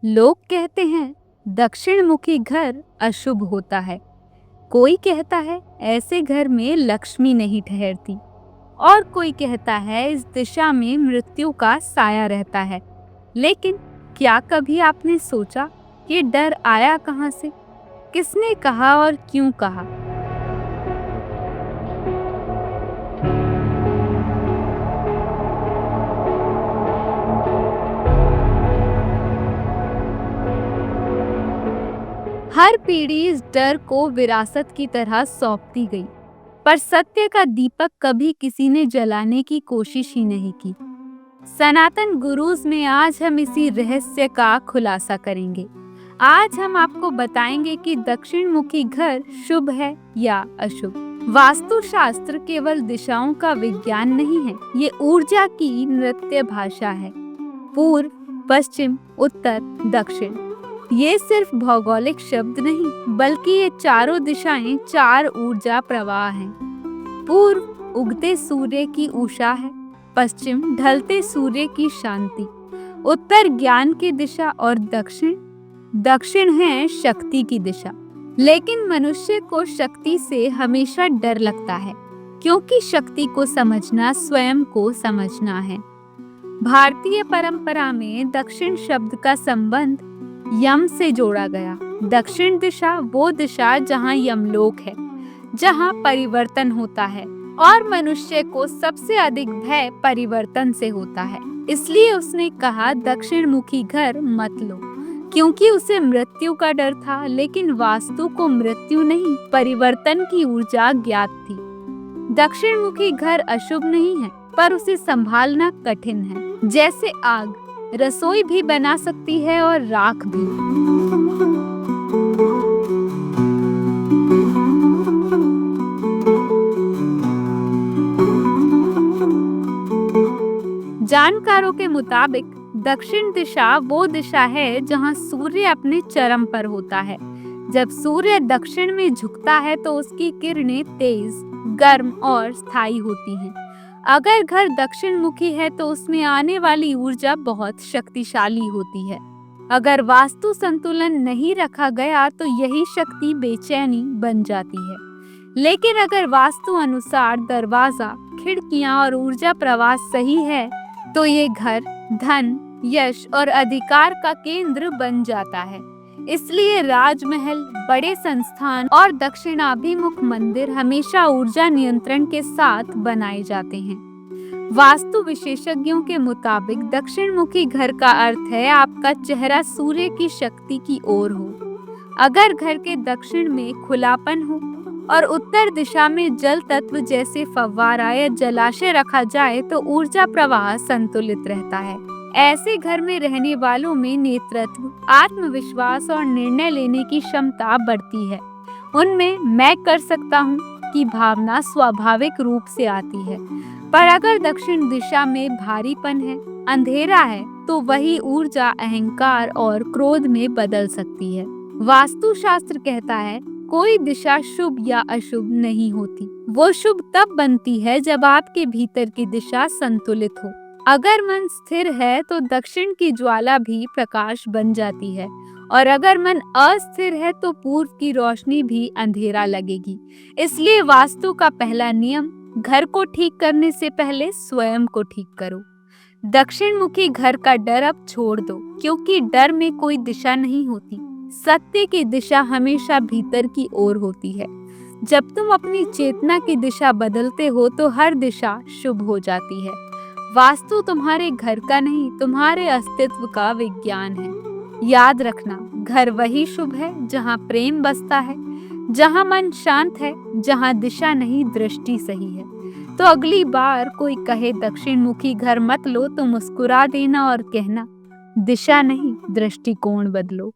लोग कहते हैं दक्षिण मुखी घर अशुभ होता है। कोई कहता है ऐसे घर में लक्ष्मी नहीं ठहरती और कोई कहता है इस दिशा में मृत्यु का साया रहता है। लेकिन क्या कभी आपने सोचा ये डर आया कहाँ से? किसने कहा और क्यों कहा? हर पीढ़ी इस डर को विरासत की तरह सौंपती गई, पर सत्य का दीपक कभी किसी ने जलाने की कोशिश ही नहीं की। सनातन गुरुज में आज हम इसी रहस्य का खुलासा करेंगे। आज हम आपको बताएंगे कि दक्षिण मुखी घर शुभ है या अशुभ। वास्तु शास्त्र केवल दिशाओं का विज्ञान नहीं है, ये ऊर्जा की नृत्य भाषा है। पूर्व, पश्चिम, उत्तर, दक्षिण, ये सिर्फ भौगोलिक शब्द नहीं, बल्कि ये चारों दिशाएं चार ऊर्जा प्रवाह हैं। पूर्व उगते सूर्य की उषा है, पश्चिम ढलते सूर्य की शांति, उत्तर ज्ञान की दिशा और दक्षिण है शक्ति की दिशा। लेकिन मनुष्य को शक्ति से हमेशा डर लगता है, क्योंकि शक्ति को समझना स्वयं को समझना है। भारतीय परंपरा में दक्षिण शब्द का संबंध यम से जोड़ा गया। दक्षिण दिशा वो दिशा जहाँ यमलोक है, जहाँ परिवर्तन होता है और मनुष्य को सबसे अधिक भय परिवर्तन से होता है। इसलिए उसने कहा दक्षिण मुखी घर मत लो, क्योंकि उसे मृत्यु का डर था। लेकिन वास्तु को मृत्यु नहीं, परिवर्तन की ऊर्जा ज्ञात थी। दक्षिण मुखी घर अशुभ नहीं है, पर उसे संभालना कठिन है। जैसे आग रसोई भी बना सकती है और राख भी। जानकारों के मुताबिक दक्षिण दिशा वो दिशा है जहां सूर्य अपने चरम पर होता है। जब सूर्य दक्षिण में झुकता है तो उसकी किरणें तेज, गर्म और स्थायी होती हैं। अगर घर दक्षिण मुखी है तो उसमें आने वाली ऊर्जा बहुत शक्तिशाली होती है। अगर वास्तु संतुलन नहीं रखा गया तो यही शक्ति बेचैनी बन जाती है। लेकिन अगर वास्तु अनुसार दरवाजा, खिड़कियां और ऊर्जा प्रवाह सही है तो ये घर धन, यश और अधिकार का केंद्र बन जाता है। इसलिए राजमहल, बड़े संस्थान और दक्षिणाभिमुख मंदिर हमेशा ऊर्जा नियंत्रण के साथ बनाए जाते हैं। वास्तु विशेषज्ञों के मुताबिक दक्षिण मुखी घर का अर्थ है आपका चेहरा सूर्य की शक्ति की ओर हो। अगर घर के दक्षिण में खुलापन हो और उत्तर दिशा में जल तत्व जैसे फव्वारा या जलाशय रखा जाए तो ऊर्जा प्रवाह संतुलित रहता है। ऐसे घर में रहने वालों में नेतृत्व, आत्मविश्वास और निर्णय लेने की क्षमता बढ़ती है। उनमें मैं कर सकता हूँ की भावना स्वाभाविक रूप से आती है। पर अगर दक्षिण दिशा में भारीपन है, अंधेरा है, तो वही ऊर्जा अहंकार और क्रोध में बदल सकती है। वास्तुशास्त्र कहता है कोई दिशा शुभ या अशुभ नहीं होती, वो शुभ तब बनती है जब आपके भीतर की दिशा संतुलित हो। अगर मन स्थिर है तो दक्षिण की ज्वाला भी प्रकाश बन जाती है, और अगर मन अस्थिर है तो पूर्व की रोशनी भी अंधेरा लगेगी। इसलिए वास्तु का पहला नियम, घर को ठीक करने से पहले स्वयं को ठीक करो। दक्षिण मुखी घर का डर अब छोड़ दो, क्योंकि डर में कोई दिशा नहीं होती। सत्य की दिशा हमेशा भीतर की ओर होती है। जब तुम अपनी चेतना की दिशा बदलते हो तो हर दिशा शुभ हो जाती है। वास्तु तुम्हारे घर का नहीं, तुम्हारे अस्तित्व का विज्ञान है। याद रखना, घर वही शुभ है जहाँ प्रेम बसता है, जहाँ मन शांत है, जहाँ दिशा नहीं दृष्टि सही है। तो अगली बार कोई कहे दक्षिण मुखी घर मत लो तो मुस्कुरा देना और कहना दिशा नहीं दृष्टिकोण बदलो।